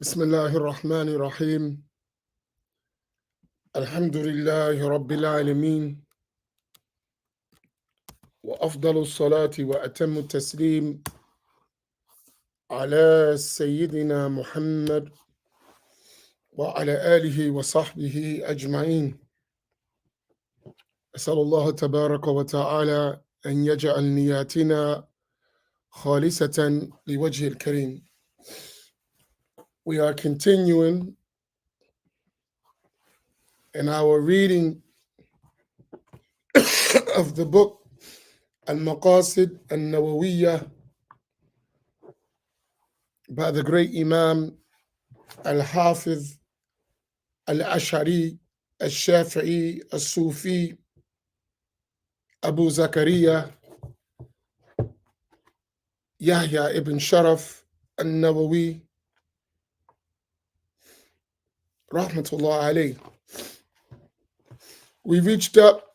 بسم الله الرحمن الرحيم الحمد لله رب العالمين وأفضل الصلاة وأتم التسليم على سيدنا محمد وعلى آله وصحبه أجمعين. أسأل الله تبارك وتعالى أن يجعل نياتنا خالصة لوجه الكريم. We are continuing in our reading of the book Al-Maqasid An-Nawawiyah by the great Imam Al-Hafiz Al-Ash'ari Al-Shafi'i Al-Sufi Abu Zakaria Yahya ibn Sharaf Al-Nawawi Rahmatullah alayh. We reached up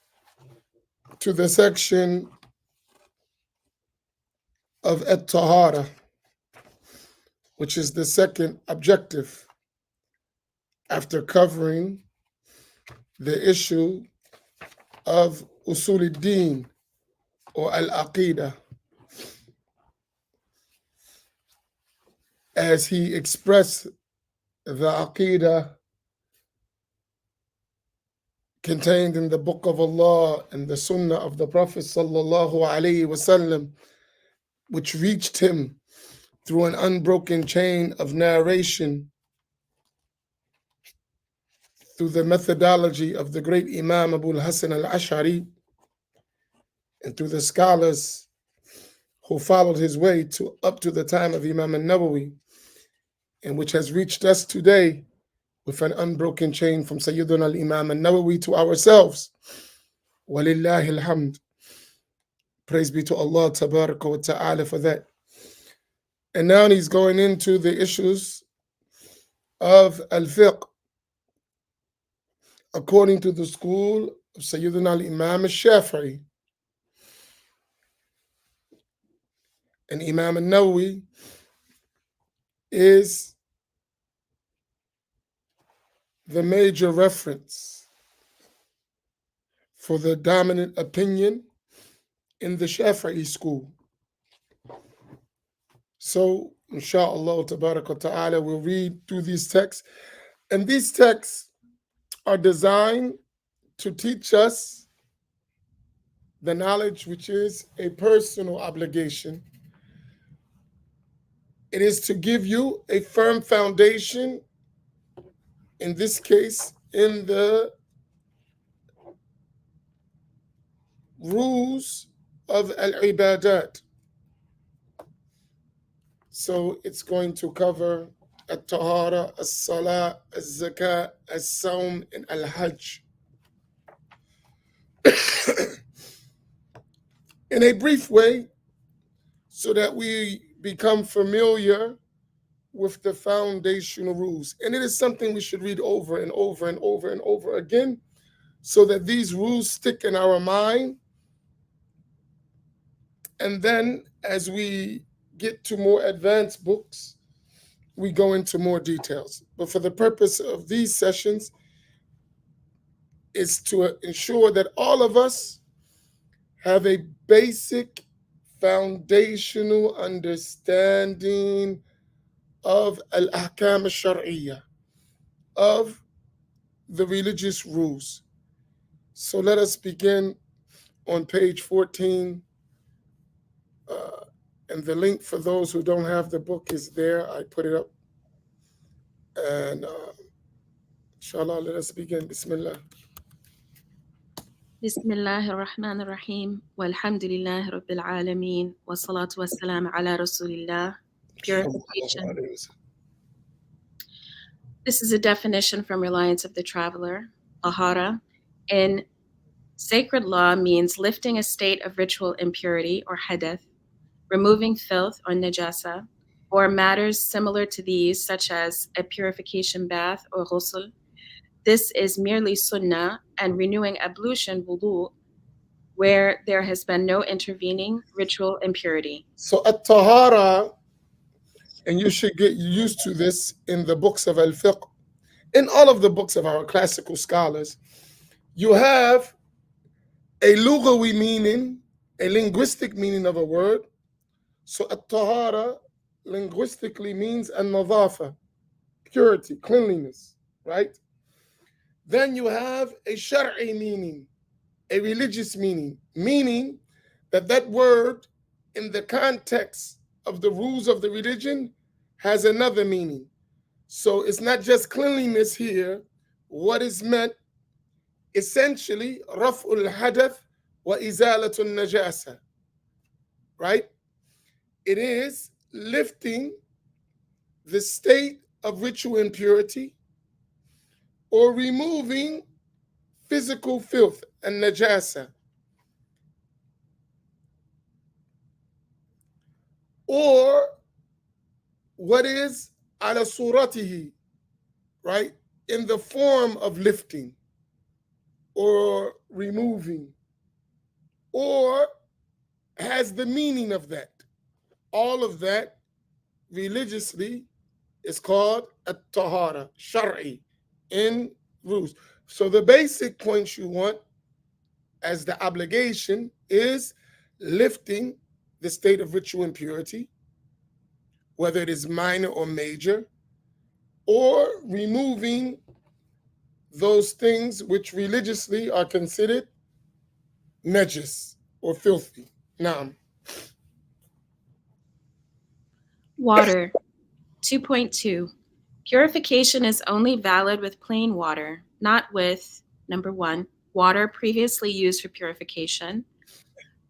to the section of At-Tahara, which is the second objective after covering the issue of Usul al-Din or Al-Aqidah, as he expressed the Aqidah contained in the Book of Allah and the Sunnah of the Prophet sallallahu alaihi wasallam, which reached him through an unbroken chain of narration through the methodology of the great Imam Abu al-Hasan al-Ash'ari and through the scholars who followed his way up to the time of Imam al-Nawawi, and which has reached us today with an unbroken chain from Sayyiduna al-Imam al-Nawawi to ourselves. Walillahi alhamd. Praise be to Allah tabaraka wa ta'ala for that. And now he's going into the issues of al-fiqh according to the school of Sayyiduna al-Imam al-Shafi'i. And Imam al-Nawawi is the major reference for the dominant opinion in the Shafi'i school. So, inshallah, tabaraka ta'ala, we'll read through these texts. And these texts are designed to teach us the knowledge which is a personal obligation. It is to give you a firm foundation, in this case, in the rules of al-ibadat. So it's going to cover al-tahara, al-salah, al-zakah, al-sawm, and al-hajj. In a brief way, so that we become familiar with the foundational rules. And it is something we should read over and over and over and over again, so that these rules stick in our mind. And then as we get to more advanced books, we go into more details. But for the purpose of these sessions is to ensure that all of us have a basic foundational understanding of al-ahkam al-shar'iyyah, of the religious rules. So let us begin on page 14. And the link for those who don't have the book is there. I put it up. And inshallah, let us begin. Bismillah. Bismillah ar-Rahman ar-Rahim. Walhamdulillah Rabbil Alameen. Wa salatu wa salam ala Rasulillah. Purification. This is a definition from Reliance of the Traveler. Tahara in sacred law means lifting a state of ritual impurity or hadath, removing filth or najasa, or matters similar to these, such as a purification bath or ghusl. This is merely sunnah and renewing ablution wudu, where there has been no intervening ritual impurity. So at-tahara and you should get used to this in the books of al-fiqh, in all of the books of our classical scholars. You have a lughawi meaning, a linguistic meaning of a word. So at-tahara linguistically means an-nadafa, purity, cleanliness, right? Then you have a shar'i meaning, a religious meaning, meaning that that word in the context of the rules of the religion has another meaning. So it's not just cleanliness here. What is meant essentially raf'ul hadath wa izalatul najasa, right? It is lifting the state of ritual impurity or removing physical filth and najasa, or what is ala suratihi, right, in the form of lifting or removing, or has the meaning of that. All of that religiously is called at-tahara, shar'i, in rules. So the basic points you want as the obligation is lifting the state of ritual impurity, whether it is minor or major, or removing those things which religiously are considered najis or filthy. Now, Water. 2.2. Purification is only valid with plain water, not with, number one, water previously used for purification.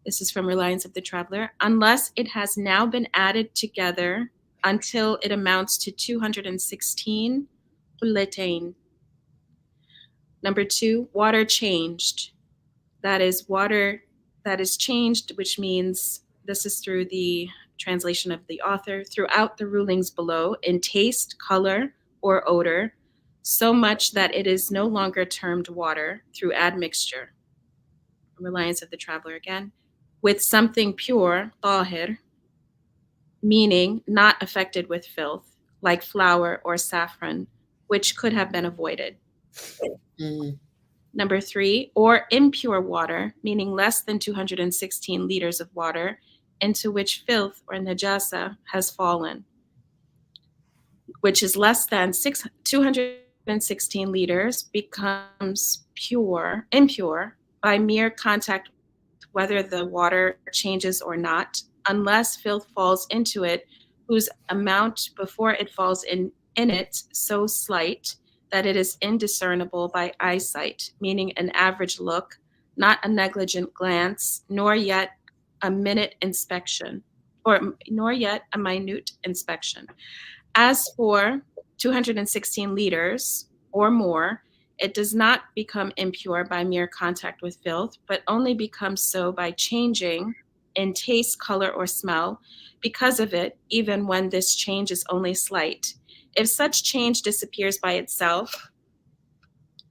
This is from Reliance of the Traveler. Unless it has now been added together until it amounts to 216 qulatain. Number two, water changed. That is water that is changed, which means this is through the translation of the author, throughout the rulings below in taste, color, or odor, so much that it is no longer termed water through admixture. Reliance of the Traveler again. With something pure, tahir, meaning not affected with filth, like flour or saffron, which could have been avoided. mm, Number three, or impure water, meaning less than 216 liters of water, into which filth or najasa has fallen, which is less than 216 liters, becomes impure by mere contact with whether the water changes or not, unless filth falls into it, whose amount before it falls in it so slight that it is indiscernible by eyesight, meaning an average look, not a negligent glance, nor yet a minute inspection, or nor yet a minute inspection. As for 216 liters or more, it does not become impure by mere contact with filth, but only becomes so by changing in taste, color, or smell because of it, even when this change is only slight. If such change disappears by itself,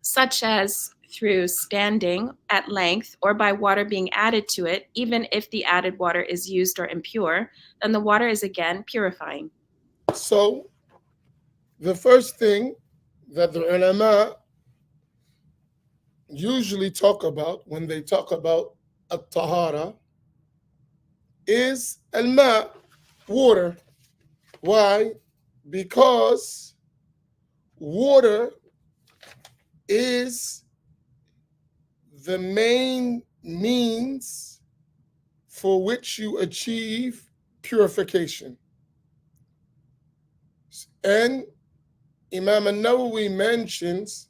such as through standing at length or by water being added to it, even if the added water is used or impure, then the water is again purifying. so the first thing that the ulama usually talk about when they talk about at-tahara is al-ma, water. Why? Because water is the main means for which you achieve purification. And Imam al-Nawawi mentions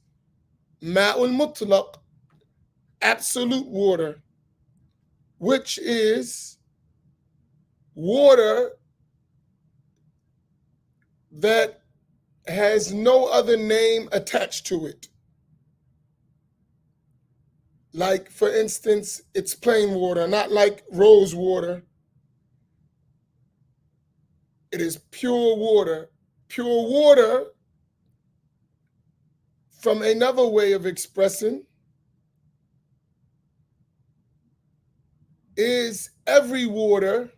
ma'ul mutlaq, absolute water, which is water that has no other name attached to it. Like, for instance, it's plain water, not like rose water. It is pure water. Pure water, from another way of expressing, is every water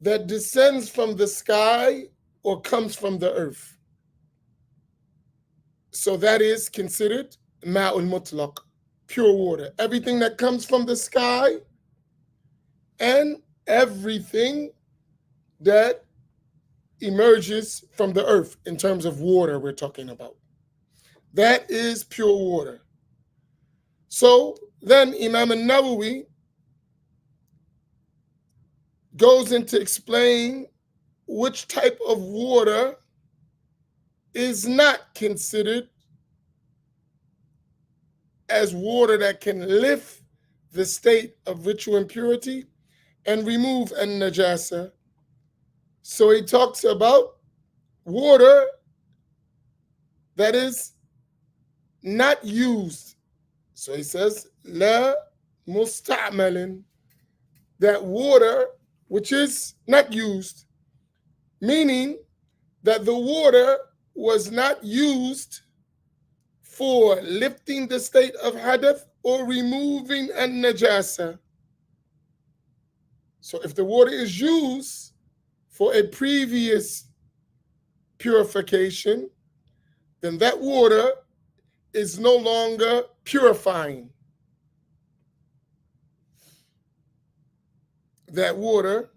that descends from the sky or comes from the earth. So that is considered ma'ul mutlaq, pure water. Everything that comes from the sky and everything that emerges from the earth in terms of water we're talking about. That is pure water. So then Imam al-Nawawi goes into explain which type of water is not considered as water that can lift the state of ritual impurity and remove an-najasa. So he talks about water that is not used. So he says, la musta'malin, that water which is not used, meaning that the water was not used for lifting the state of hadath or removing an-najasa. So if the water is used for a previous purification, then that water is no longer purifying. That water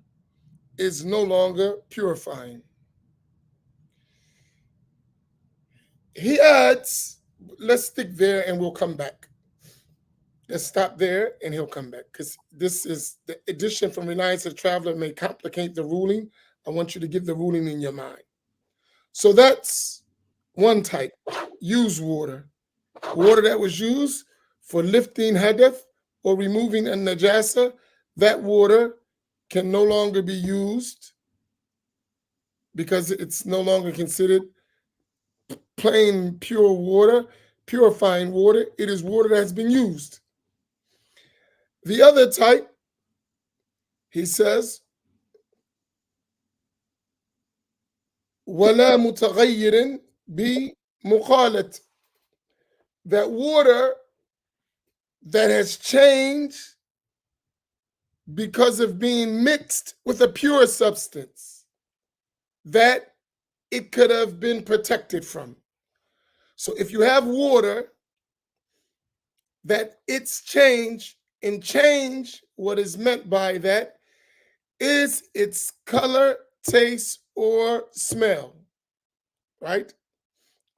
is no longer purifying. He adds, let's stick there and we'll come back. Let's stop there and he'll come back, because this is the addition from Reliance of Traveler may complicate the ruling. I want you to get the ruling in your mind. So that's one type, used water. Water that was used for lifting hadath or removing a najasa, that water can no longer be used because it's no longer considered plain pure water, purifying water. It is water that has been used. The other type, he says, وَلَا مُتَغَيِّرٍ بِمُخَالَةٍ, that water that has changed because of being mixed with a pure substance that it could have been protected from. So if you have water that it's changed, and change, what is meant by that is its color, taste, or smell, right?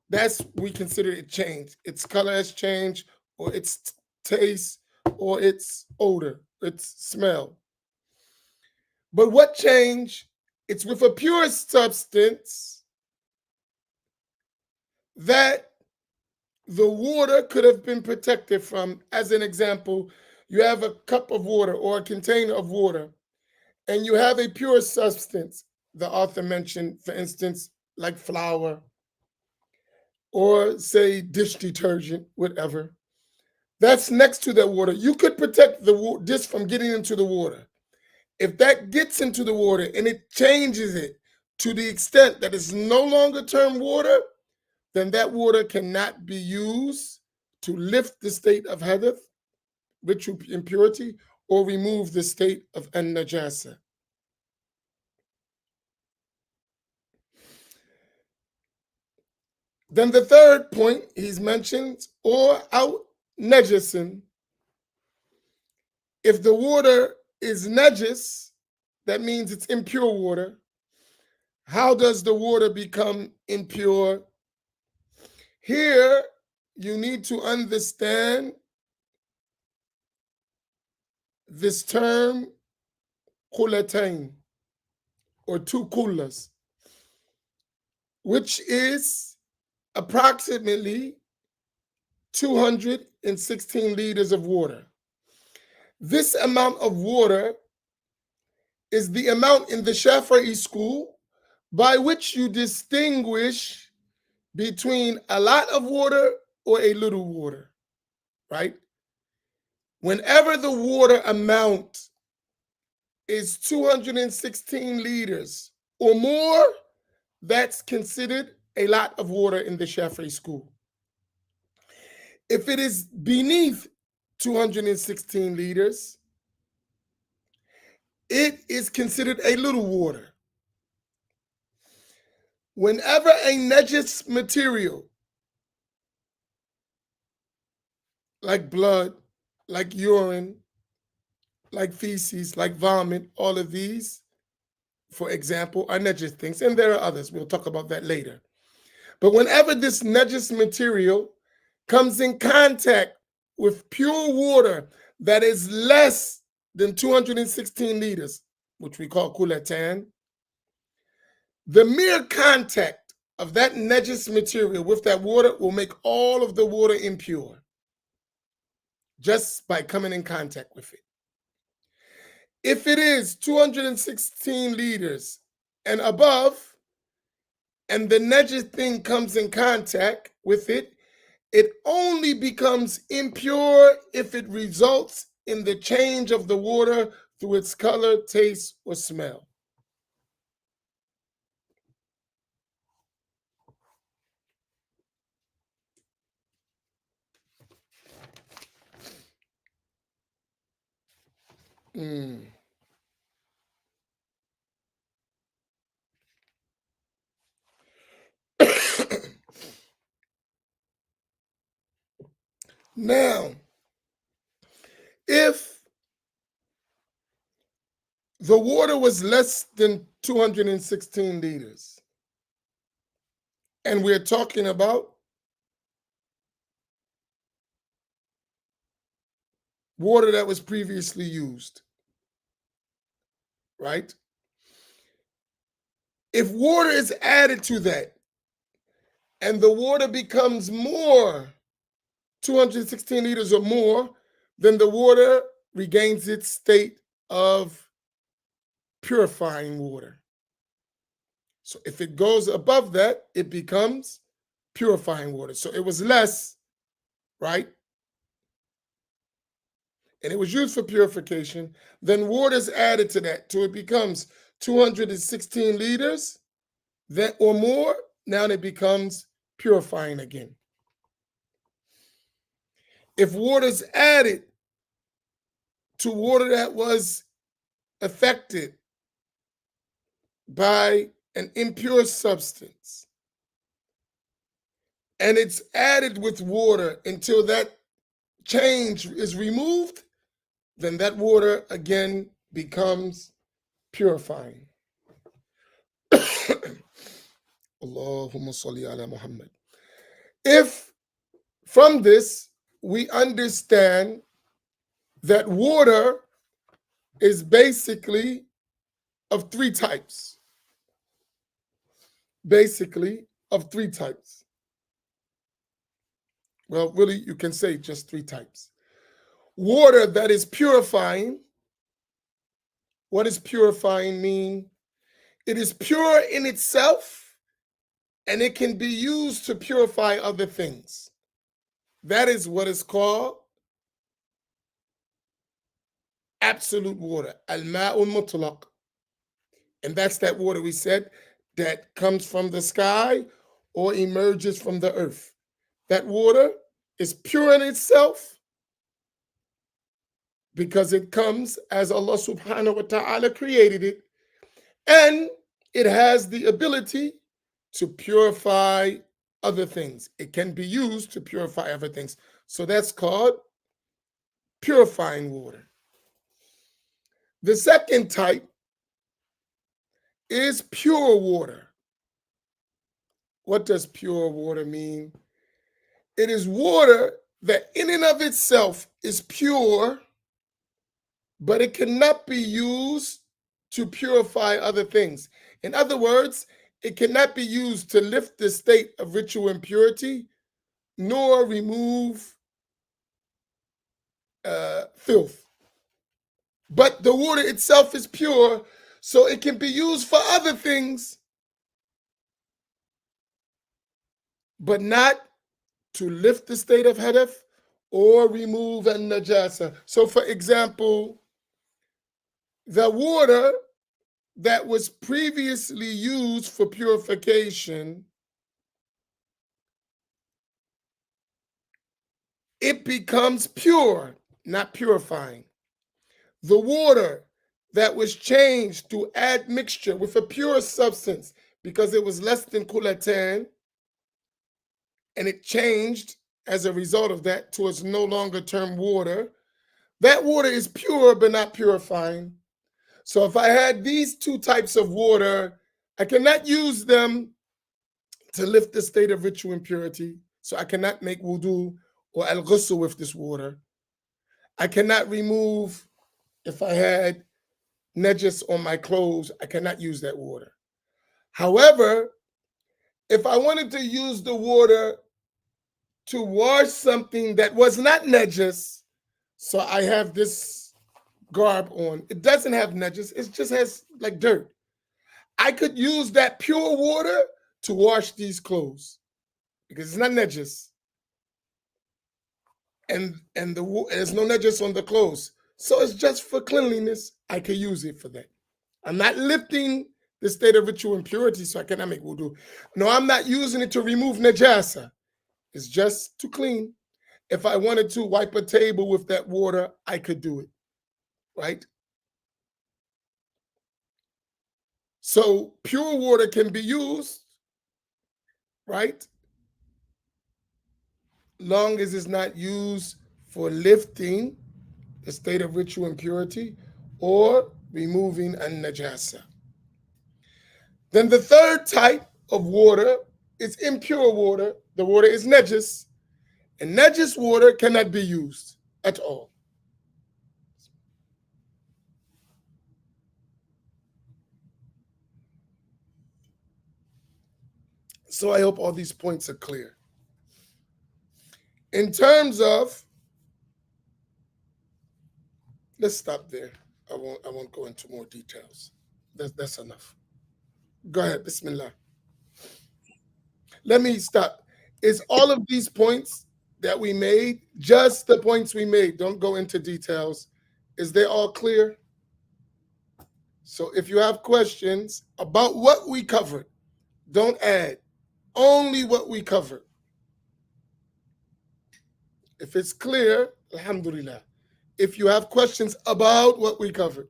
That's, we consider it changed. Its color has changed, or its taste, or its odor, its smell. But what changed? It's with a pure substance that the water could have been protected from. As an example, you have a cup of water or a container of water, and you have a pure substance. The author mentioned, for instance, like flour, or say dish detergent, whatever. That's next to that water. You could protect the dish from getting into the water. If that gets into the water and it changes it to the extent that it's no longer termed water, then that water cannot be used to lift the state of hadath, ritual impurity, or remove the state of an-najasa. Then the third point he's mentioned, or out najasin. If the water is najis, that means it's impure water. How does the water become impure? Here, you need to understand this term, qulatain, or two kullas, which is approximately 216 liters of water. This amount of water is the amount in the Shafi'i school by which you distinguish between a lot of water or a little water, right? Whenever the water amount is 216 liters or more, that's considered a lot of water in the Shafi'i school. If it is beneath 216 liters, it is considered a little water. Whenever a najis material, like blood, like urine, like feces, like vomit, all of these, for example, are najis things, and there are others. We'll talk about that later. But whenever this najis material comes in contact with pure water that is less than 216 liters, which we call kulatan, the mere contact of that najis material with that water will make all of the water impure just by coming in contact with it. If it is 216 liters and above, and the najis thing comes in contact with it, it only becomes impure if it results in the change of the water through its color, taste, or smell. Now, if the water was less than 216 liters, and we're talking about water that was previously used, right? If water is added to that and the water becomes more, 216 liters or more, then the water regains its state of purifying water. So if it goes above that, it becomes purifying water. So it was less, right? And it was used for purification. Then water is added to that till it becomes 216 liters that or more. Now it becomes purifying again. If water is added to water that was affected by an impure substance, and it's added with water until that change is removed, then that water again becomes purifying. Allahumma salli ala Muhammad. If from this we understand that water is basically of three types. Basically of three types. Well, really, you can say just three types. Water that is purifying. What does purifying mean? It is pure in itself, and it can be used to purify other things. That is what is called absolute water, al-ma'ul mutlaq. And that's that water we said that comes from the sky or emerges from the earth. That water is pure in itself because it comes as Allah subhanahu wa ta'ala created it, and it has the ability to purify other things. It can be used to purify other things. So that's called purifying water. The second type is pure water. What does pure water mean? It is water that in and of itself is pure, but it cannot be used to purify other things. In other words, it cannot be used to lift the state of ritual impurity, nor remove filth. But the water itself is pure, so it can be used for other things, but not to lift the state of hadath or remove an najasa. So for example, the water that was previously used for purification, it becomes pure, not purifying. The water that was changed through admixture with a pure substance because it was less than kulatan, and it changed as a result of that to its no longer term water. That water is pure but not purifying. So if I had these two types of water, I cannot use them to lift the state of ritual impurity. So I cannot make wudu or al-ghusl with this water. I cannot remove, if I had najis on my clothes, I cannot use that water. However, if I wanted to use the water to wash something that was not najis, so I have this garb on, it doesn't have najis, it just has like dirt. I could use that pure water to wash these clothes because it's not najis, and there's no najis on the clothes, so it's just for cleanliness. I could use it for that. I'm not lifting the state of ritual impurity, so I cannot make wudu. No, I'm not using it to remove najasa. It's just to clean. If I wanted to wipe a table with that water, I could do it, right? So pure water can be used, right? Long as it's not used for lifting the state of ritual impurity or removing a najasa. Then the third type of water is impure water. The water is najis, and najis water cannot be used at all. So I hope all these points are clear. In terms of, let's stop there. I won't go into more details. That's enough. Go ahead, Bismillah. Let me stop. Is all of these points that we made just the points we made? Don't go into details. Is they all clear? So if you have questions about what we covered, don't add. Only what we covered. If it's clear, alhamdulillah. If you have questions about what we covered,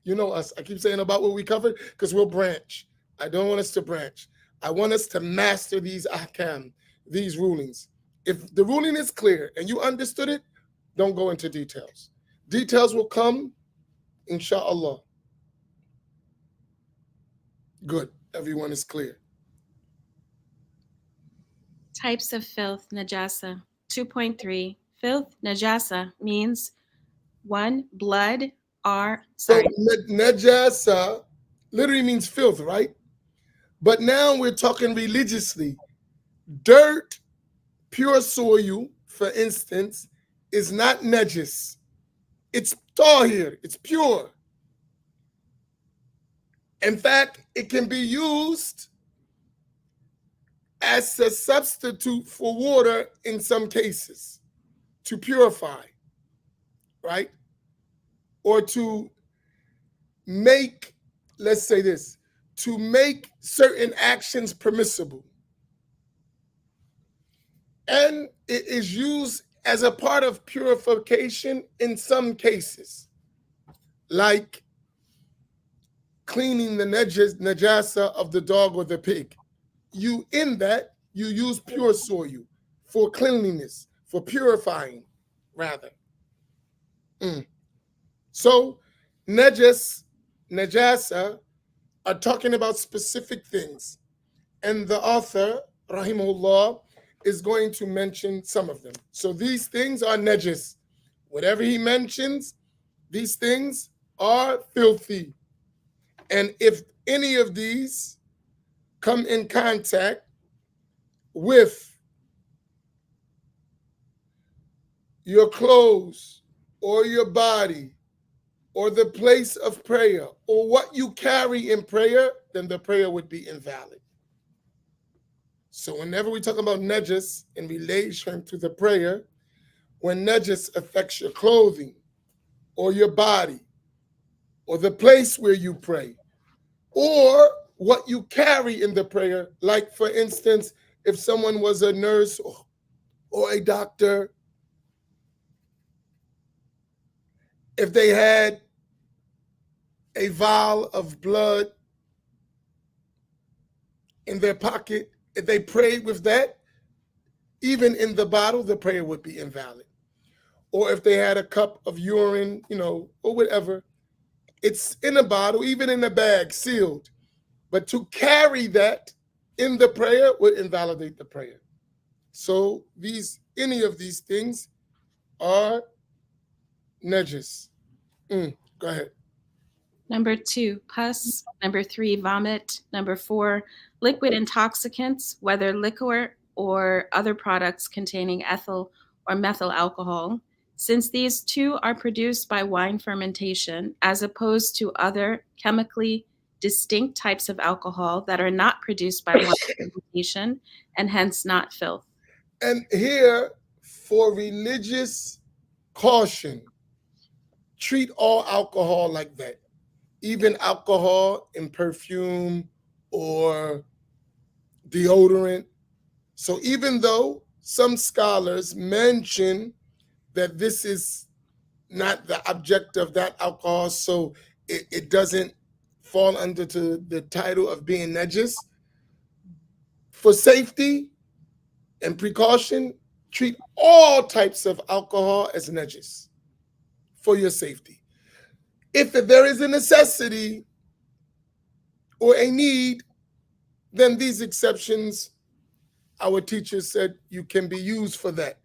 you know us. I keep saying about what we covered because we'll branch. I don't want us to branch. I want us to master these ahkam, these rulings. If the ruling is clear and you understood it, don't go into details. Details will come, inshallah. Good. Everyone is clear. Types of filth, najasa. 2.3. Filth, najasa means 1. Blood, or, So sorry. najasa literally means filth, right? But now we're talking religiously. Dirt, pure soil, for instance, is not najis. It's tahir, it's pure. In fact, it can be used as a substitute for water in some cases to purify, right? Or to make, let's say this, to make certain actions permissible. And it is used as a part of purification in some cases, like cleaning the najasa of the dog or the pig. You use pure soil for cleanliness, for purifying, rather. So najasa are talking about specific things, and the author, rahimahullah, is going to mention some of them. So these things are najis. Whatever he mentions, these things are filthy. And if any of these come in contact with your clothes or your body or the place of prayer or what you carry in prayer, then the prayer would be invalid. So whenever we talk about najis in relation to the prayer, when najis affects your clothing or your body or the place where you pray or what you carry in the prayer, like for instance, if someone was a nurse or a doctor, if they had a vial of blood in their pocket, if they prayed with that, even in the bottle, the prayer would be invalid. Or if they had a cup of urine, or whatever, it's in a bottle, even in a bag, sealed. But to carry that in the prayer would invalidate the prayer. So any of these things are najis. Go ahead. Number 2, pus. Number 3, vomit. Number 4, liquid intoxicants, whether liquor or other products containing ethyl or methyl alcohol. Since these two are produced by wine fermentation, as opposed to other chemically distinct types of alcohol that are not produced by wine fermentation and hence not filth. And here, for religious caution, treat all alcohol like that. Even alcohol in perfume or deodorant. So even though some scholars mention that this is not the object of that alcohol, so it doesn't fall under to the title of being najis, for safety and precaution, treat all types of alcohol as najis for your safety. If there is a necessity or a need, then these exceptions, our teachers said, you can be used for that.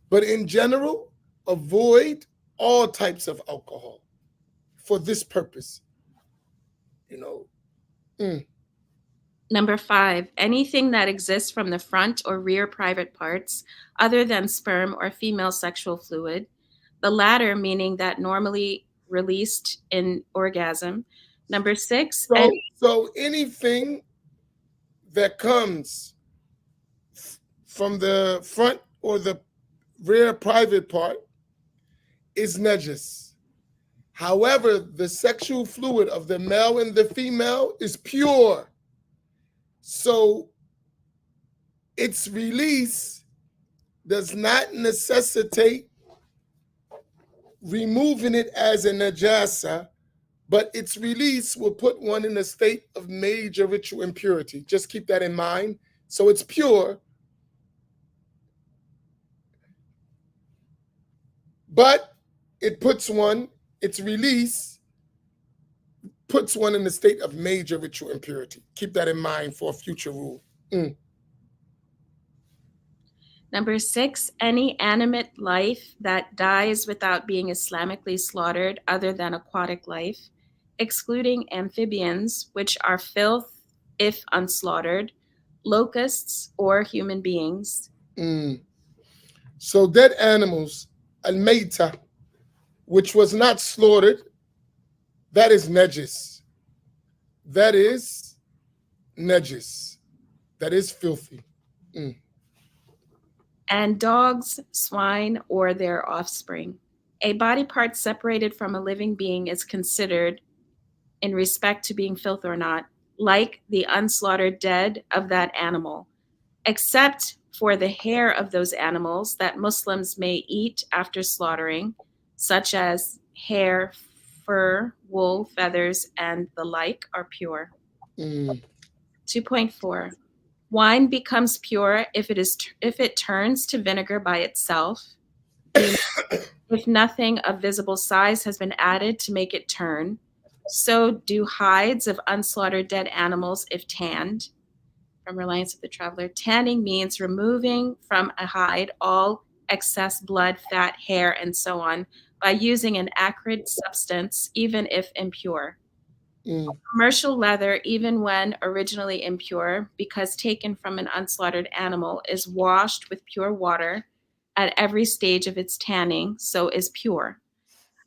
But in general, avoid all types of alcohol for this purpose. Number 5, anything that exists from the front or rear private parts other than sperm or female sexual fluid, the latter meaning that normally released in orgasm. Number 6, So anything that comes from the front or the rear private part is najis. However, the sexual fluid of the male and the female is pure. So its release does not necessitate removing it as a najasa, but its release will put one in a state of major ritual impurity. Just keep that in mind. So it's pure, but its release puts one in a state of major ritual impurity. Keep that in mind for a future rule. Number 6, any animate life that dies without being Islamically slaughtered other than aquatic life, excluding amphibians, which are filth if unslaughtered, locusts, or human beings. So dead animals, al-mayta, which was not slaughtered, that is najis. That is najis. That is filthy. And dogs, swine, or their offspring. A body part separated from a living being is considered, in respect to being filth or not, like the unslaughtered dead of that animal, except for the hair of those animals that Muslims may eat after slaughtering, such as hair, fur, wool, feathers, and the like, are pure. 2.4. Wine becomes pure if it turns to vinegar by itself, meaning if nothing of visible size has been added to make it turn. So do hides of unslaughtered dead animals if tanned. From Reliance of the Traveler, tanning means removing from a hide all excess blood, fat, hair, and so on by using an acrid substance, even if impure. Commercial leather, even when originally impure, because taken from an unslaughtered animal, is washed with pure water at every stage of its tanning, so is pure.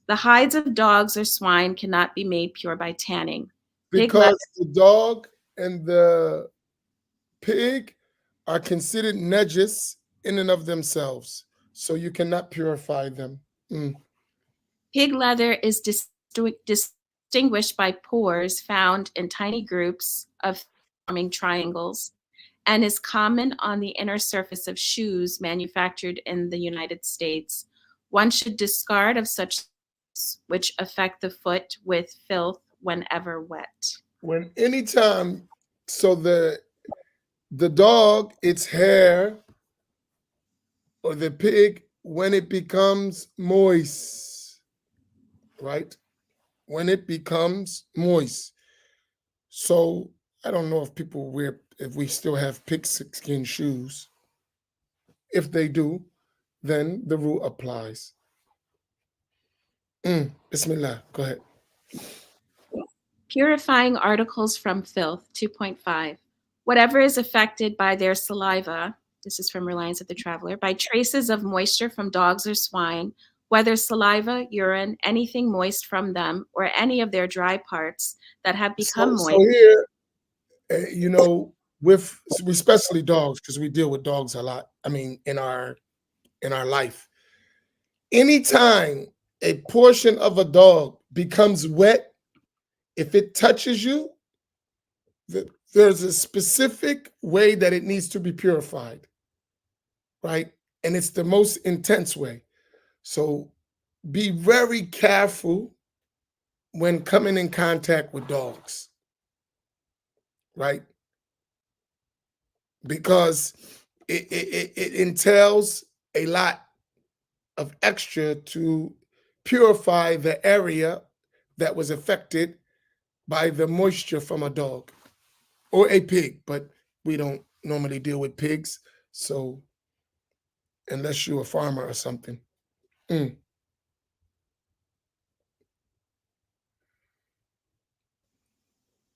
The hides of dogs or swine cannot be made pure by tanning. Because the dog and the pig are considered najis in and of themselves, so you cannot purify them. Pig leather is distinguished by pores found in tiny groups of forming triangles and is common on the inner surface of shoes manufactured in the United States. One should discard of such which affect the foot with filth whenever wet. When anytime, so the dog, its hair, or the pig, when it becomes moist, right? When it becomes moist. So I don't know if we still have pigskin shoes. If they do, then the rule applies. Bismillah, go ahead. Purifying articles from filth, 2.5. Whatever is affected by their saliva, this is from Reliance of the Traveler, by traces of moisture from dogs or swine, whether saliva, urine, anything moist from them, or any of their dry parts that have become So moist. here, with especially dogs, because we deal with dogs a lot. I mean, in our life, anytime a portion of a dog becomes wet, if it touches you, there's a specific way that it needs to be purified, right? And it's the most intense way. So be very careful when coming in contact with dogs, right? Because it entails a lot of extra to purify the area that was affected by the moisture from a dog or a pig, but we don't normally deal with pigs. So unless you're a farmer or something. Mm,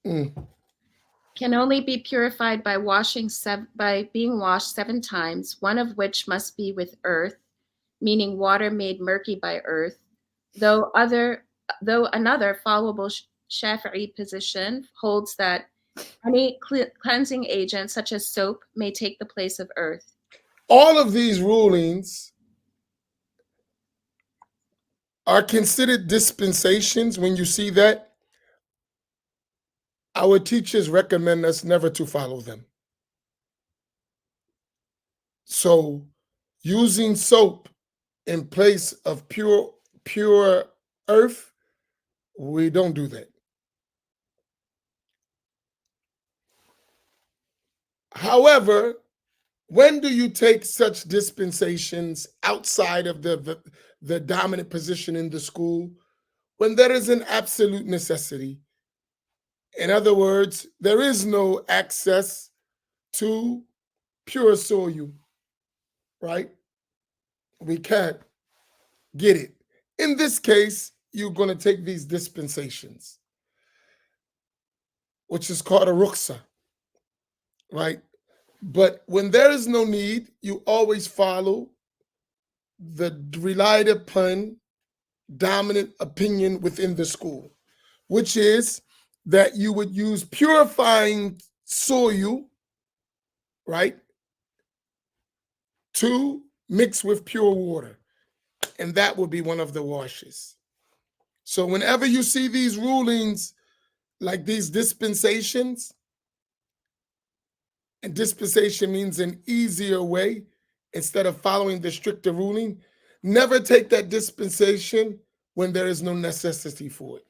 mm. Can only be purified by by being washed 7 times, one of which must be with earth, meaning water made murky by earth, though another followable Shafi'i position holds that any cleansing agent such as soap may take the place of earth. All of these rulings are considered dispensations. When you see that, our teachers recommend us never to follow them. So using soap in place of pure earth, we don't do that. However, when do you take such dispensations outside of the dominant position in the school? When there is an absolute necessity. In other words, there is no access to pure soil, right? We can't get it. In this case, you're going to take these dispensations, which is called a ruksa, right? But when there is no need, you always follow the relied upon dominant opinion within the school, which is that you would use purifying soil, right, to mix with pure water. And that would be one of the washes. So whenever you see these rulings, like these dispensations, and dispensation means an easier way instead of following the stricter ruling, never take that dispensation when there is no necessity for it.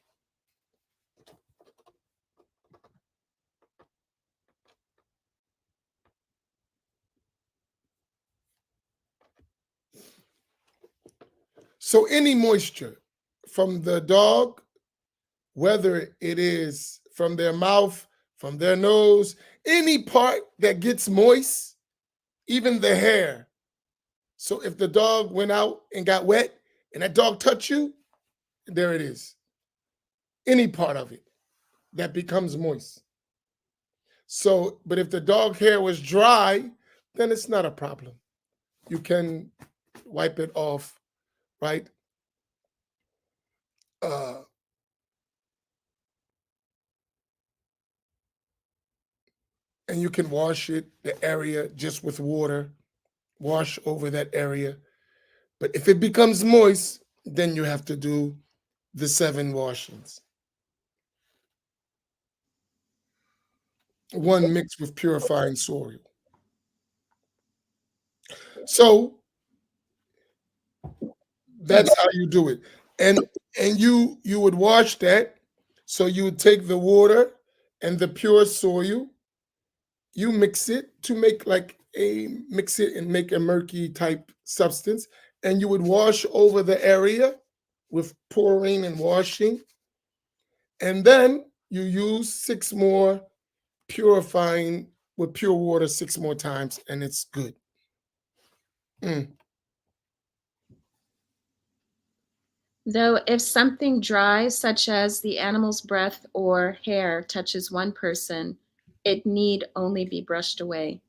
So any moisture from the dog, whether it is from their mouth, from their nose, any part that gets moist, even the hair. So if the dog went out and got wet and that dog touched you, there it is. Any part of it that becomes moist. So, but if the dog hair was dry, then it's not a problem. You can wipe it off, right? Uh, and you can wash the area just with water, wash over that area. But if it becomes moist, then you have to do the 7 washings. One mixed with purifying soil. So that's how you do it. And you would wash that, So you would take the water and the pure soil, you mix it to make like a mix it and make a murky type substance, and you would wash over the area with pouring and washing, and then you use six more purifying with pure water six more times, and it's good. Mm. Though if something dry, such as the animal's breath or hair, touches one person, it need only be brushed away.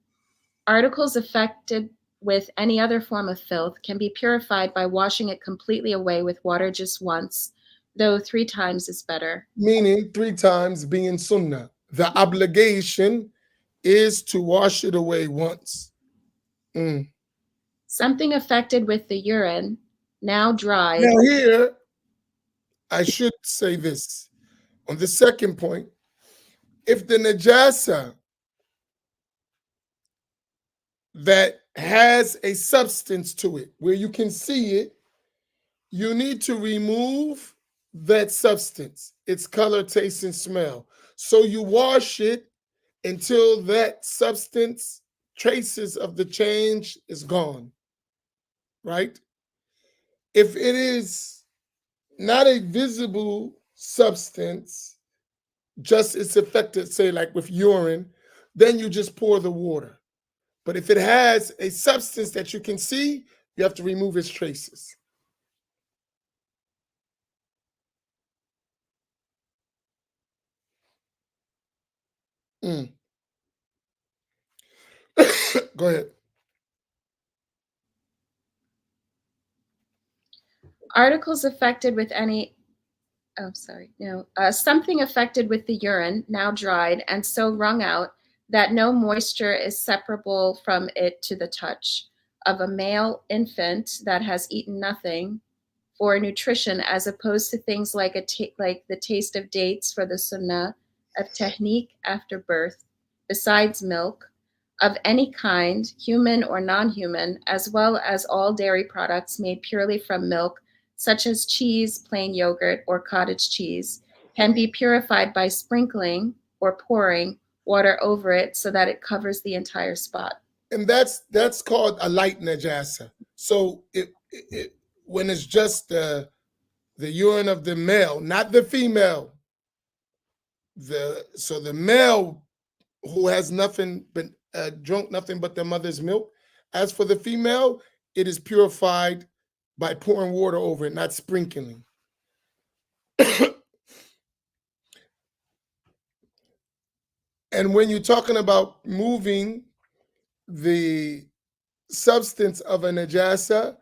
Articles affected with any other form of filth can be purified by washing it completely away with water just once, though 3 times is better. Meaning three times being sunnah. The obligation is to wash it away once. Mm. Something affected with the urine, now dried. Now here, I should say this. On the second point, if the najasa that has a substance to it where you can see it, you need to remove that substance, its color, taste, and smell. So you wash it until that substance, traces of the change is gone, right? If it is not a visible substance, just it's affected, say like with urine, then you just pour the water. But if it has a substance that you can see, you have to remove its traces. Mm. Go ahead. Articles affected with any, oh, sorry, no, something affected with the urine, now dried, and so wrung out that no moisture is separable from it to the touch, of a male infant that has eaten nothing for nutrition, as opposed to things like like the taste of dates for the sunnah of tehniq after birth, besides milk of any kind, human or non-human, as well as all dairy products made purely from milk, such as cheese, plain yogurt, or cottage cheese, can be purified by sprinkling or pouring water over it so that it covers the entire spot. And that's called a light najasa. So when it's just the urine of the male, not the female, the male who has nothing but drunk nothing but their mother's milk. As for the female, it is purified by pouring water over it, not sprinkling. And when you're talking about moving the substance of a najasa,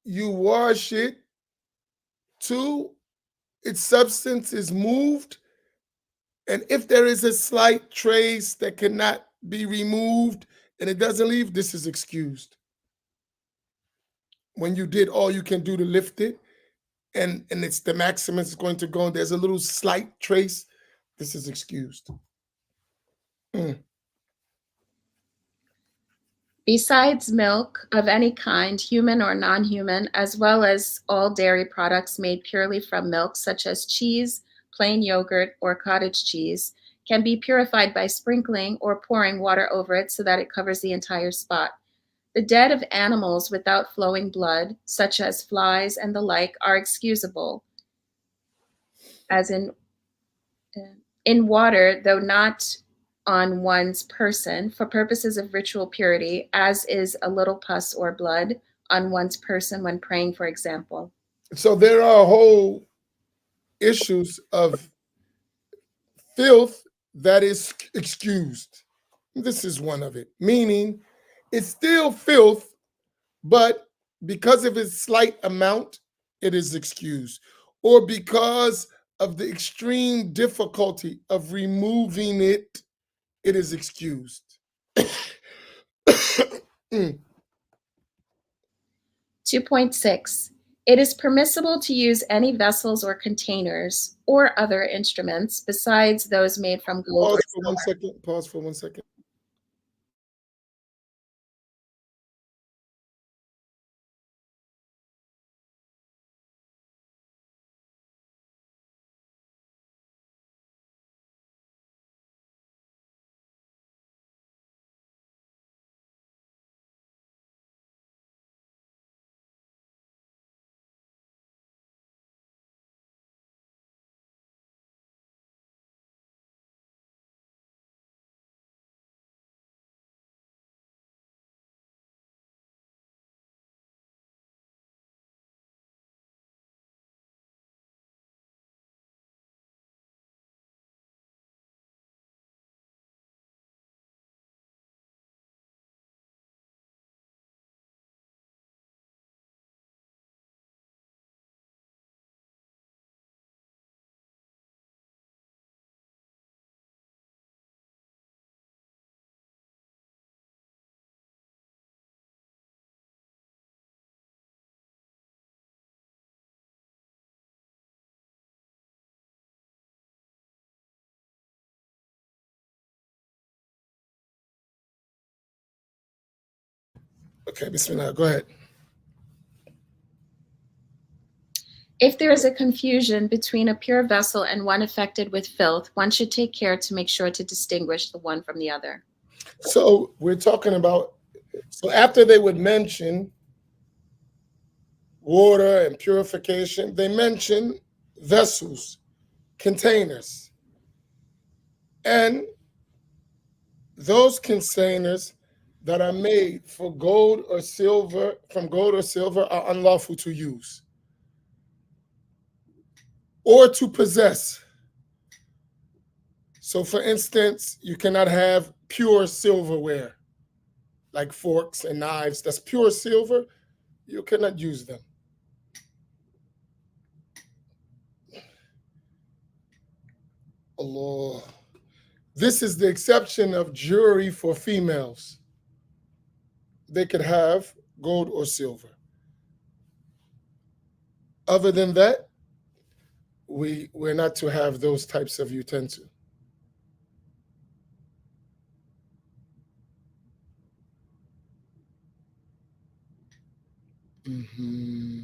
you wash it till its substance is moved. And if there is a slight trace that cannot be removed and it doesn't leave, this is excused. When you did all you can do to lift it, and it's the maximum is going to go, and there's a little slight trace, this is excused. Mm. Besides milk of any kind, human or non human, as well as all dairy products made purely from milk, such as cheese, plain yogurt, or cottage cheese, can be purified by sprinkling or pouring water over it so that it covers the entire spot. The dead of animals without flowing blood, such as flies and the like, are excusable, as in water, though not on one's person, for purposes of ritual purity, as is a little pus or blood on one's person when praying, for example. So there are whole issues of filth that is excused. This is one of it, meaning it's still filth, but because of its slight amount, it is excused. Or because of the extreme difficulty of removing it, it is excused. Mm. 2.6. It is permissible to use any vessels or containers or other instruments besides those made from gold or Pause for 1 silver. second. Pause for 1 second. Okay, Bismillah, go ahead. If there is a confusion between a pure vessel and one affected with filth, one should take care to make sure to distinguish the one from the other. So we're talking about, so after they would mention water and purification, they mention vessels, containers. And those containers that are made for gold or silver, from gold or silver, are unlawful to use or to possess. So, for instance, you cannot have pure silverware like forks and knives. That's pure silver. You cannot use them. Allah. This is the exception of jewelry for females. They could have gold or silver. Other than that, we're not to have those types of utensils. Mm-hmm.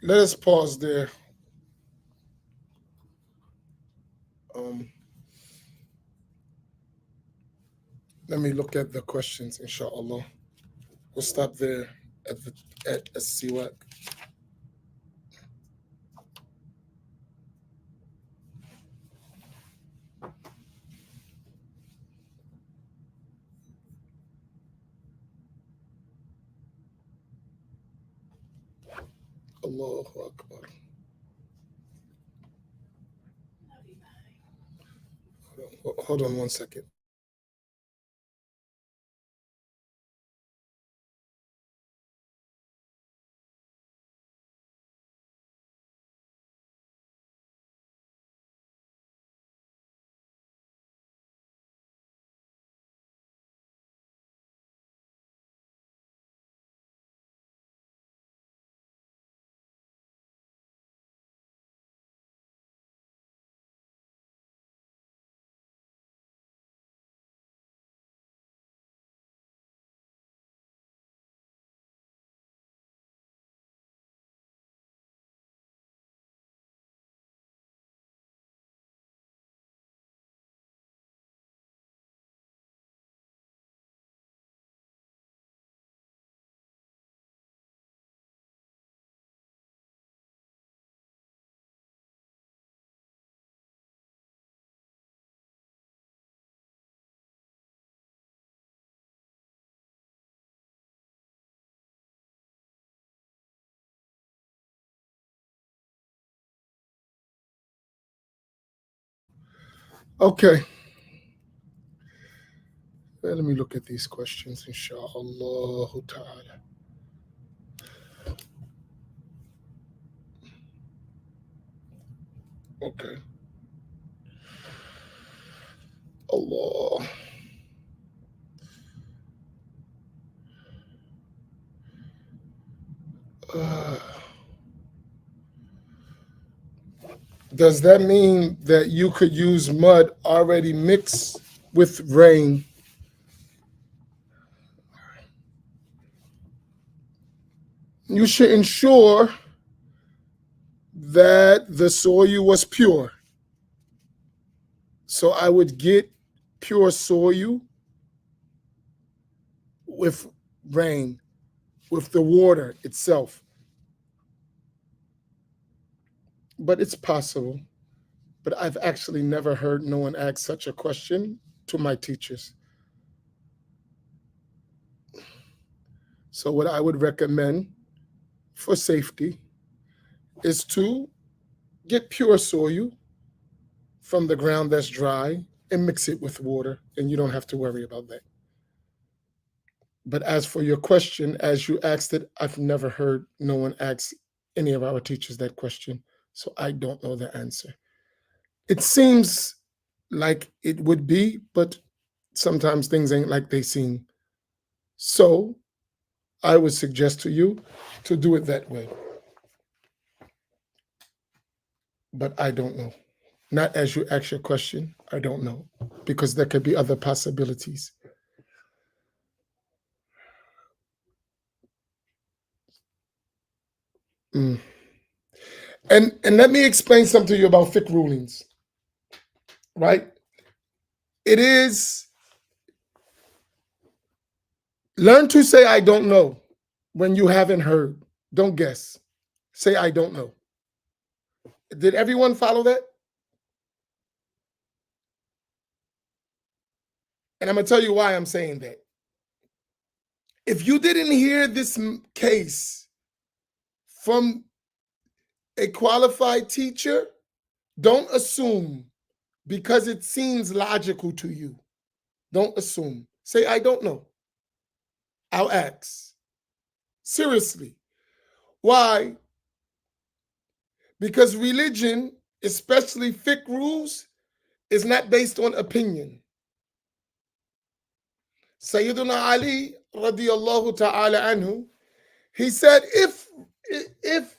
Let us pause there. Um, Let me look at the questions, inshallah. We'll stop there at Siwak. Allahu Akbar. Hold on 1 second. Okay. Let me look at these questions, inshallah ta'ala. Okay. Allah. Does that mean that you could use mud already mixed with rain? You should ensure that the soil was pure. So I would get pure soil with rain, with the water itself. But it's possible. But I've actually never heard no one ask such a question to my teachers. So what I would recommend for safety is to get pure soil from the ground that's dry and mix it with water, and you don't have to worry about that. But as for your question, as you asked it, I've never heard no one ask any of our teachers that question, so I don't know the answer. It seems like it would be, but sometimes things ain't like they seem. So I would suggest to you to do it that way. But I don't know. Not as you ask your question, I don't know, because there could be other possibilities. Mm. And let me explain something to you about fiqh rulings, right? It is, learn to say I don't know when you haven't heard. Don't guess. Say I don't know. Did everyone follow that? And I'm going to tell you why I'm saying that. If you didn't hear this case from a qualified teacher, don't assume because it seems logical to you. Don't assume. Say, I don't know. I'll ask. Seriously. Why? Because religion, especially fiqh rules, is not based on opinion. Sayyiduna Ali radiyallahu ta'ala anhu, he said, if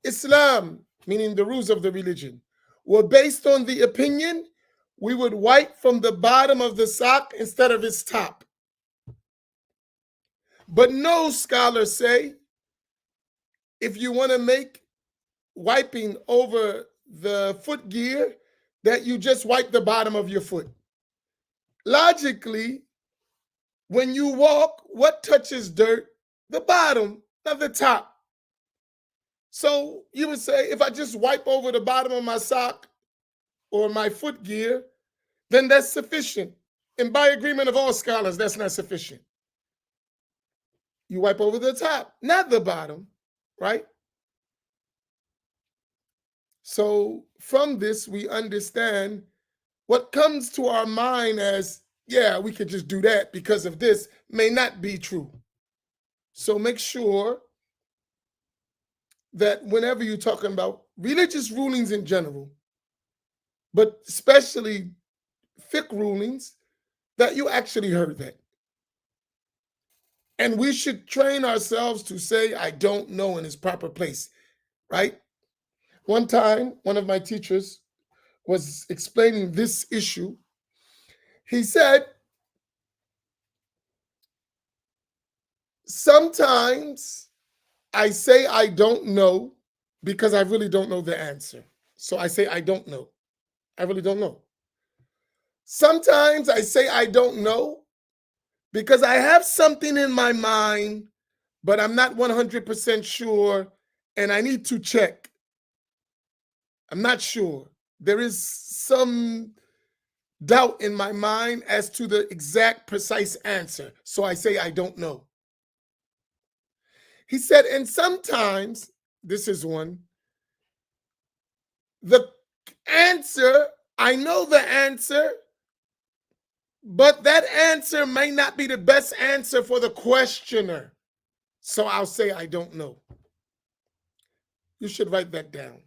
Islam, meaning the rules of the religion, were based on the opinion, we would wipe from the bottom of the sock instead of its top. But no, scholars say, if you want to make wiping over the foot gear, that you just wipe the bottom of your foot. Logically, when you walk, what touches dirt? The bottom, not the top. So you would say, if I just wipe over the bottom of my sock or my foot gear, then that's sufficient. And by agreement of all scholars, that's not sufficient. You wipe over the top, not the bottom, right? So from this, we understand what comes to our mind as, yeah, we could just do that because of this, may not be true. So make sure that whenever you're talking about religious rulings in general, but especially fiqh rulings, that you actually heard that. And we should train ourselves to say, I don't know in its proper place, right? One time, one of my teachers was explaining this issue. He said, sometimes I say I don't know because I really don't know the answer. So I say I don't know. I really don't know. Sometimes I say I don't know because I have something in my mind, but I'm not 100% sure and I need to check. I'm not sure. There is some doubt in my mind as to the exact precise answer. So I say I don't know. He said, and sometimes, this is one, the answer, I know the answer, but that answer may not be the best answer for the questioner. So I'll say I don't know. You should write that down.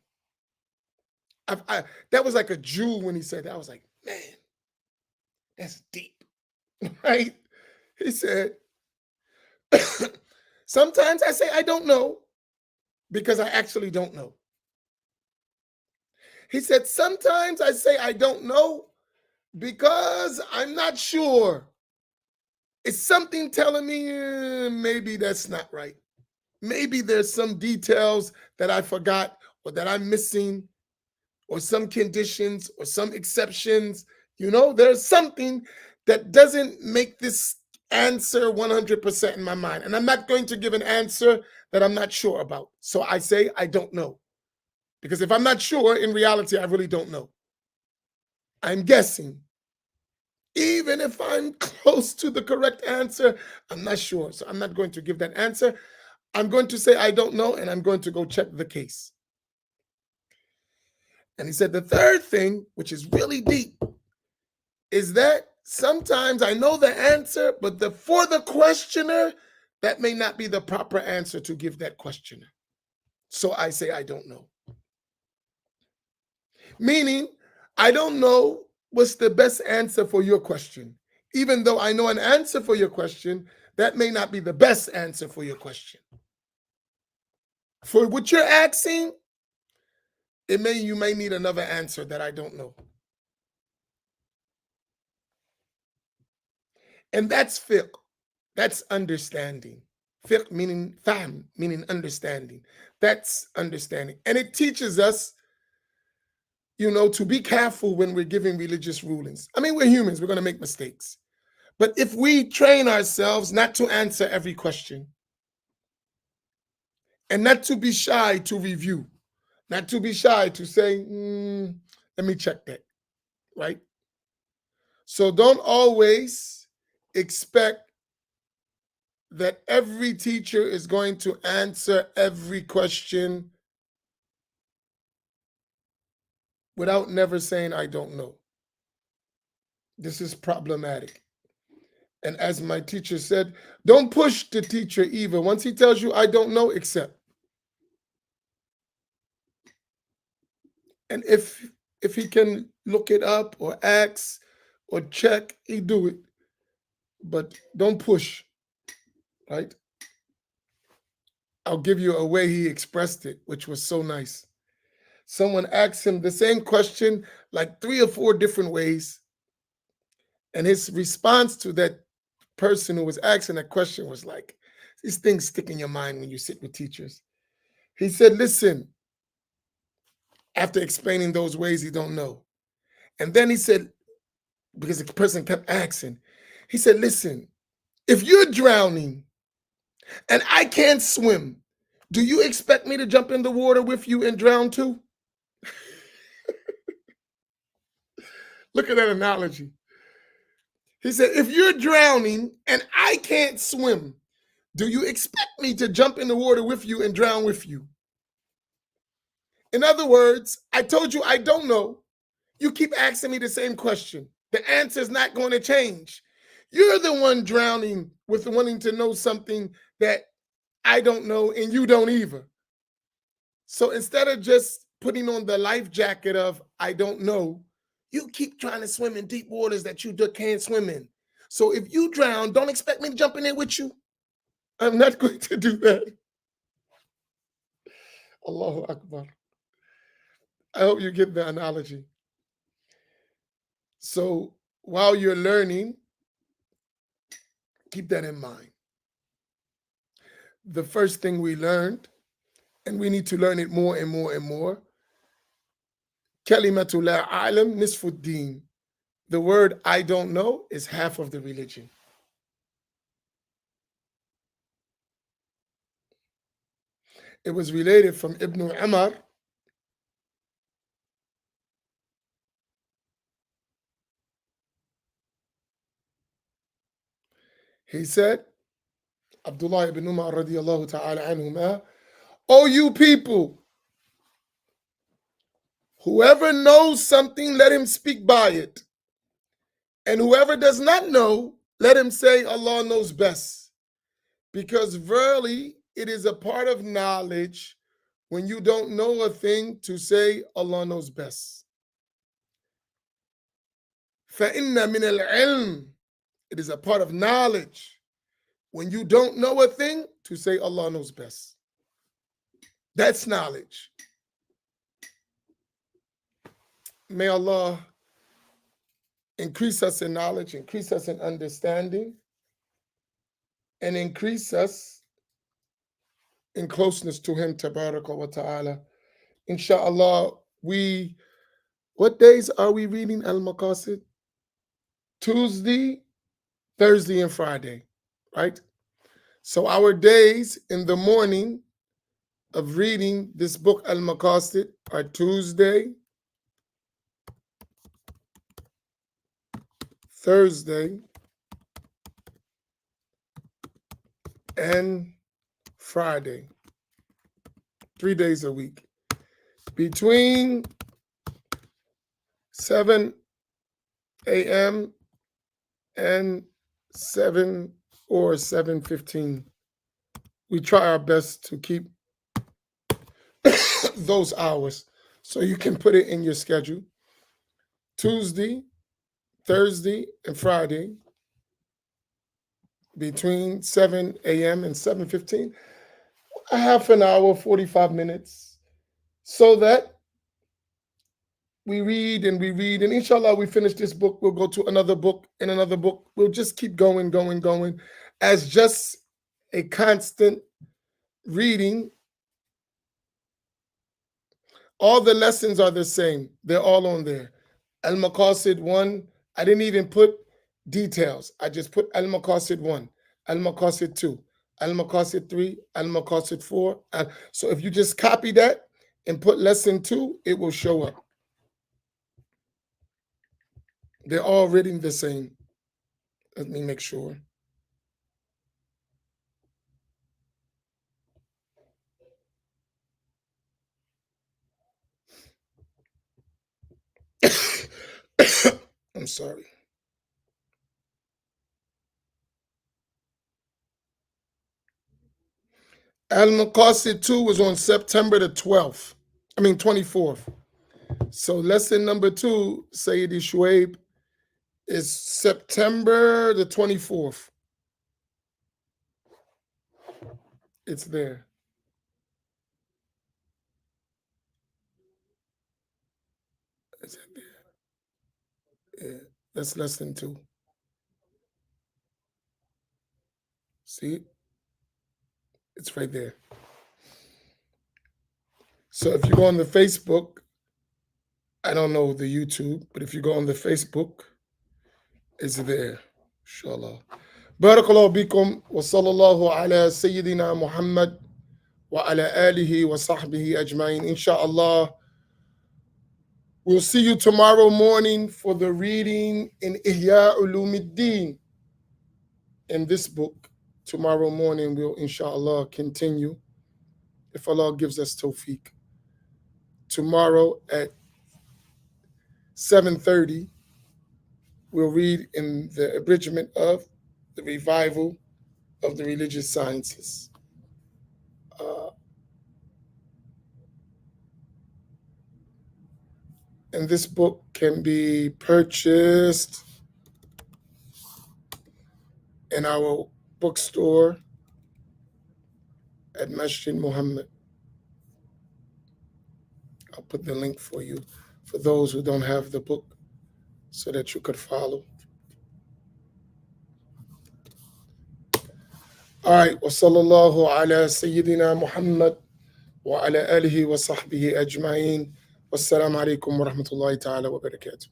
That was like a jewel when he said that. I was like, man, that's deep, right? He said, sometimes I say I don't know because I actually don't know. He said, sometimes I say I don't know because I'm not sure. It's something telling me maybe that's not right. Maybe there's some details that I forgot or that I'm missing or some conditions or some exceptions. You know, there's something that doesn't make this answer 100% in my mind. And I'm not going to give an answer that I'm not sure about. So I say I don't know. Because if I'm not sure, in reality, I really don't know. I'm guessing. Even if I'm close to the correct answer, I'm not sure. So I'm not going to give that answer. I'm going to say I don't know, and I'm going to go check the case. And he said the third thing, which is really deep, is that sometimes I know the answer, but for the questioner, that may not be the proper answer to give that questioner. So I say I don't know. Meaning, I don't know what's the best answer for your question. Even though I know an answer for your question, that may not be the best answer for your question. For what you're asking, you may need another answer that I don't know. And that's fiqh. That's understanding. Fiqh meaning fahm, meaning understanding. That's understanding. And it teaches us, to be careful when we're giving religious rulings. I mean, we're humans, we're going to make mistakes. But if we train ourselves not to answer every question and not to be shy to review, not to be shy to say, let me check that, right? So don't always expect that every teacher is going to answer every question without never saying, I don't know. This is problematic. And as my teacher said, don't push the teacher either. Once he tells you, I don't know, accept. And if he can look it up or ask or check, he do it. But don't push, right? I'll give you a way he expressed it, which was so nice. Someone asked him the same question like 3 or 4 different ways. And his response to that person who was asking that question was like, these things stick in your mind when you sit with teachers. He said, listen, after explaining those ways he don't know. And then he said, because the person kept asking, he said, listen, if you're drowning and I can't swim, do you expect me to jump in the water with you and drown too? Look at that analogy. He said, if you're drowning and I can't swim, do you expect me to jump in the water with you and drown with you? In other words, I told you I don't know. You keep asking me the same question. The answer is not going to change. You're the one drowning with wanting to know something that I don't know and you don't either. So instead of just putting on the life jacket of I don't know, you keep trying to swim in deep waters that you can't swim in. So if you drown, don't expect me to jump in there with you. I'm not going to do that. Allahu Akbar. I hope you get the analogy. So while you're learning, keep that in mind. The first thing we learned, and we need to learn it more and more and more, kalimatu la a'lam nisfuddin. The word I don't know is half of the religion. It was related from Ibn Umar. He said, Abdullah ibn Umar radiallahu ta'ala anhuma, O you people, whoever knows something, let him speak by it. And whoever does not know, let him say Allah knows best. Because verily, it is a part of knowledge when you don't know a thing to say Allah knows best. فَإِنَّ مِنَ الْعِلْمِ, it is a part of knowledge when you don't know a thing to say Allah knows best. That's knowledge. May Allah increase us in knowledge, increase us in understanding, and increase us in closeness to Him, Tabaraka wa Ta'ala. Inshallah, what days are we reading Al-Maqasid? Tuesday, Thursday, and Friday, right? So our days in the morning of reading this book, Al-Maqasid, are Tuesday, Thursday, and Friday. 3 days a week. Between 7 a.m. and 7 or 7:15. We try our best to keep those hours so you can put it in your schedule. Tuesday, Thursday, and Friday between 7 a.m. and 7:15, a half an hour, 45 minutes, so that we read and we read. And inshallah, we finish this book. We'll go to another book and another book. We'll just keep going, as just a constant reading. All the lessons are the same. They're all on there. Al-Maqasid 1, I didn't even put details. I just put Al-Maqasid 1, Al-Maqasid 2, Al-Maqasid 3, Al-Maqasid 4. So if you just copy that and put lesson 2, it will show up. They're all reading the same. Let me make sure. I'm sorry. Al-Maqasid 2 was on September the 24th. So lesson number 2, Sayyidi Shuaib, is September the 24th. It's there. Is it there? Yeah, that's lesson 2. See? It's right there. So if you go on the Facebook, I don't know the YouTube, but if you go on the Facebook, it's there. Inshallah. Barakallahu bikum wa sallallahu ala Sayyidina Muhammad wa ala alihi wa sahbihi ajma'in. Inshallah. We'll see you tomorrow morning for the reading in Ihya Ulumiddin. In this book, tomorrow morning we'll inshallah continue, if Allah gives us tawfiq. Tomorrow at 7:30, we'll read in the abridgment of the revival of the religious sciences. And this book can be purchased in our bookstore at Masjid Muhammad. I'll put the link for you for those who don't have the book so that you could follow. All right. Wa sallallahu ala Sayyidina Muhammad wa ala alihi wa sahbihi ajma'in. Wassalamu alaikum wa rahmatullahi ta'ala wa barakatuh.